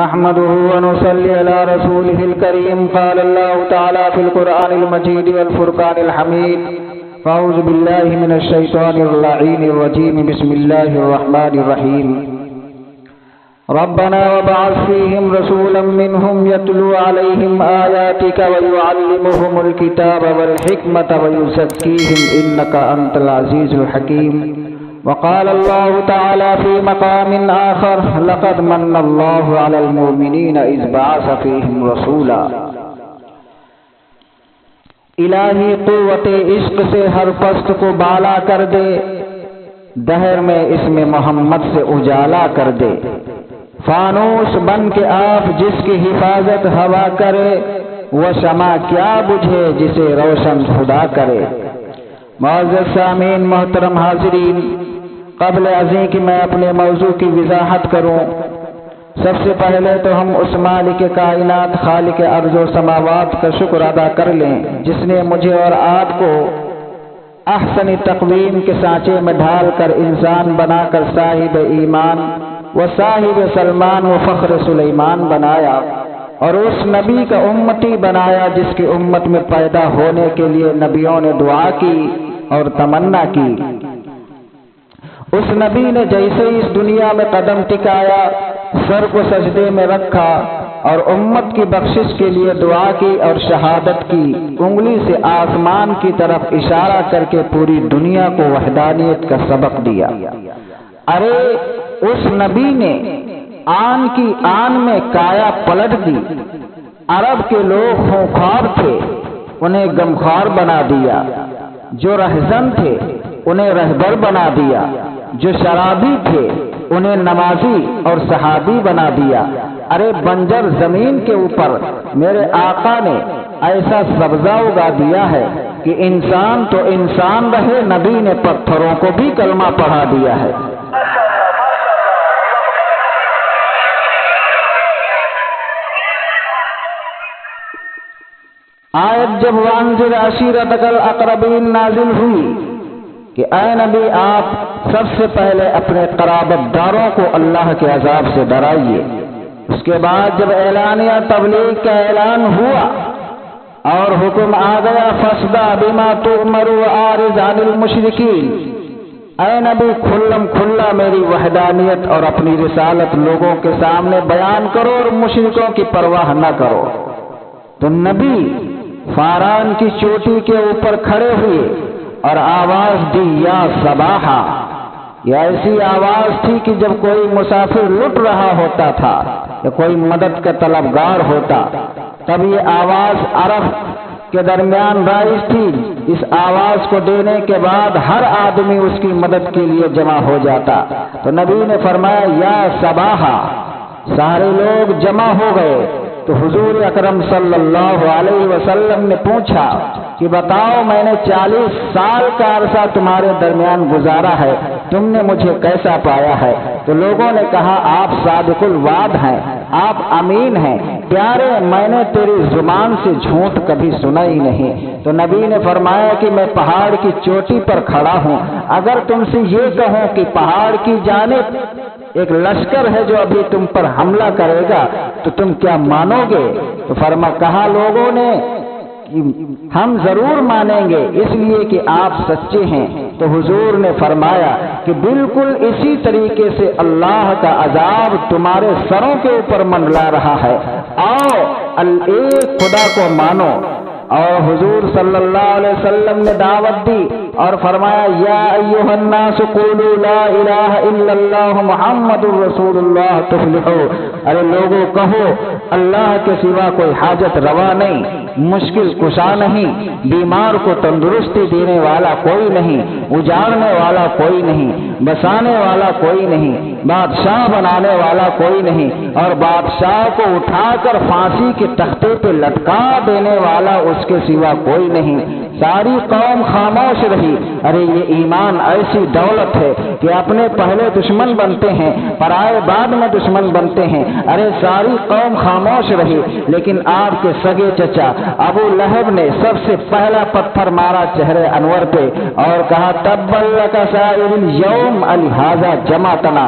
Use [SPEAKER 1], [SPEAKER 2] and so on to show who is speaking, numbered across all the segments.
[SPEAKER 1] نحمده ونصلي على رسوله الكريم. قال الله تعالى في القرآن المجيد والفرقان الحميد: فأعوذ بالله من الشيطان اللعين الرجيم. بسم الله الرحمن الرحيم. ربنا وابعث فيهم رسولا منهم يتلو عليهم آياتك ويعلمهم الكتاب والحكمة ويزكيهم إنك أنت العزيز الحكيم. وقال الله تعالى في مقام آخر: لقد من الله على المؤمنين إذ بعث فيهم رسولا. الہی قوت عشق سے ہر پست کو بالا کر دے، دہر میں اس میں محمد سے اجالا کر دے. فانوس بن کے آپ جس کی حفاظت ہوا کرے، وہ شمع کیا بجھے جسے روشن خدا کرے. معزز سامعین، محترم حاضرین، قبل ازیں کہ میں اپنے موضوع کی وضاحت کروں، سب سے پہلے تو ہم اس مالک کائنات، خالق ارض و سماوات کا شکر ادا کر لیں جس نے مجھے اور آپ کو احسن تقویم کے سانچے میں ڈھال کر انسان بنا کر صاحب ایمان و صاحب سلمان و فخر سلیمان بنایا، اور اس نبی کا امتی بنایا جس کی امت میں پیدا ہونے کے لیے نبیوں نے دعا کی اور تمنا کی. اس نبی نے جیسے اس دنیا میں قدم ٹکایا، سر کو سجدے میں رکھا اور امت کی بخشش کے لیے دعا کی اور شہادت کی، انگلی سے آسمان کی طرف اشارہ کر کے پوری دنیا کو وحدانیت کا سبق دیا. ارے اس نبی نے آن کی آن میں کایا پلٹ دی. عرب کے لوگ خونخوار تھے، انہیں غمخوار بنا دیا. جو رہزن تھے انہیں رہبر بنا دیا. جو شرابی تھے انہیں نمازی اور صحابی بنا دیا. ارے بنجر زمین کے اوپر میرے آقا نے ایسا سبزہ اگا دیا ہے کہ انسان تو انسان رہے، نبی نے پتھروں کو بھی کلمہ پڑھا دیا ہے. آیت جب وانذر عشیرتک الاقربین نازل ہوئی کہ اے نبی آپ سب سے پہلے اپنے قرابت داروں کو اللہ کے عذاب سے ڈرائیے. اس کے بعد جب اعلانیہ تبلیغ کا اعلان ہوا اور حکم آ گیا فاصدع بما تؤمر واعرض عن المشرکین، اے نبی کھلم کھلا میری وحدانیت اور اپنی رسالت لوگوں کے سامنے بیان کرو اور مشرکوں کی پرواہ نہ کرو. تو نبی فاران کی چوٹی کے اوپر کھڑے ہوئے اور آواز دی یا صباحا. یہ ایسی آواز تھی کہ جب کوئی مسافر لٹ رہا ہوتا تھا یا کوئی مدد کا طلبگار ہوتا تب یہ آواز عرب کے درمیان رائج تھی. اس آواز کو دینے کے بعد ہر آدمی اس کی مدد کے لیے جمع ہو جاتا. تو نبی نے فرمایا یا صباحا، سارے لوگ جمع ہو گئے. تو حضور اکرم صلی اللہ علیہ وسلم نے پوچھا کہ بتاؤ، میں نے 40 سال کا عرصہ تمہارے درمیان گزارا ہے، تم نے مجھے کیسا پایا ہے؟ تو لوگوں نے کہا آپ صادق الوعد ہیں، آپ امین ہیں، پیارے میں نے تیری زبان سے جھوٹ کبھی سنا ہی نہیں. تو نبی نے فرمایا کہ میں پہاڑ کی چوٹی پر کھڑا ہوں، اگر تم سے یہ کہوں کہ پہاڑ کی جانب ایک لشکر ہے جو ابھی تم پر حملہ کرے گا تو تم کیا مانو گے؟ تو کہا لوگوں نے ہم ضرور مانیں گے اس لیے کہ آپ سچے ہیں. تو حضور نے فرمایا کہ بالکل اسی طریقے سے اللہ کا عذاب تمہارے سروں کے اوپر منڈلا رہا ہے، آؤ ایک خدا کو مانو. اور حضور صلی اللہ علیہ وسلم نے دعوت دی اور فرمایا یا ایھا الناس قولوا لا الہ الا اللہ محمد رسول اللہ تفلحوا. ارے لوگوں کہو اللہ کے سوا کوئی حاجت روا نہیں، مشکل کشا نہیں، بیمار کو تندرستی دینے والا کوئی نہیں، اجاڑنے والا کوئی نہیں، بسانے والا کوئی نہیں، بادشاہ بنانے والا کوئی نہیں، اور بادشاہ کو اٹھا کر پھانسی کے تختے پہ لٹکا دینے والا اس کے سوا کوئی نہیں. ساری قوم خاموش رہی. ارے یہ ایمان ایسی دولت ہے کہ اپنے پہلے دشمن بنتے ہیں، پرائے بعد میں دشمن بنتے ہیں. ارے ساری قوم خاموش رہی، لیکن آپ کے سگے چچا ابو لہب نے سب سے پہلا پتھر مارا چہرے انور پہ اور کہا تبا لک سائر الیوم الہذا جمعتنا.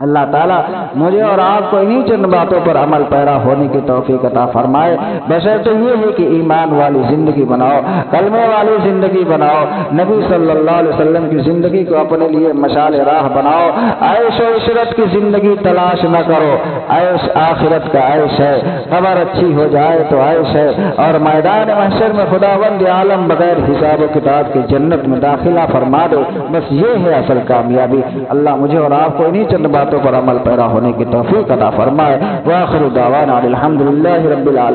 [SPEAKER 1] اللہ تعالیٰ مجھے اور آپ کو انہی چند باتوں پر عمل پیرا ہونے کی توفیق عطا فرمائے، بشرط یہ ہے کہ ایمان والی زندگی بناؤ، کلمے والی زندگی بناؤ، نبی صلی اللہ علیہ وسلم کی زندگی کو اپنے لیے مشعل راہ بناؤ، عیش و عشرت کی زندگی تلاش نہ کرو، عیش آخرت کا عیش ہے، خبر اچھی ہو جائے تو عیش ہے، اور میدان محشر میں خداوند عالم بغیر حساب و کتاب کی جنت میں داخلہ فرما دے، بس یہ ہے اصل کامیابی۔ اللہ مجھے اور آپ کو انہی چند باتوں پر عمل پیرا ہونے کی توفیق عطا فرمائے۔ وآخر دعوانا الحمدللہ رب العالمین۔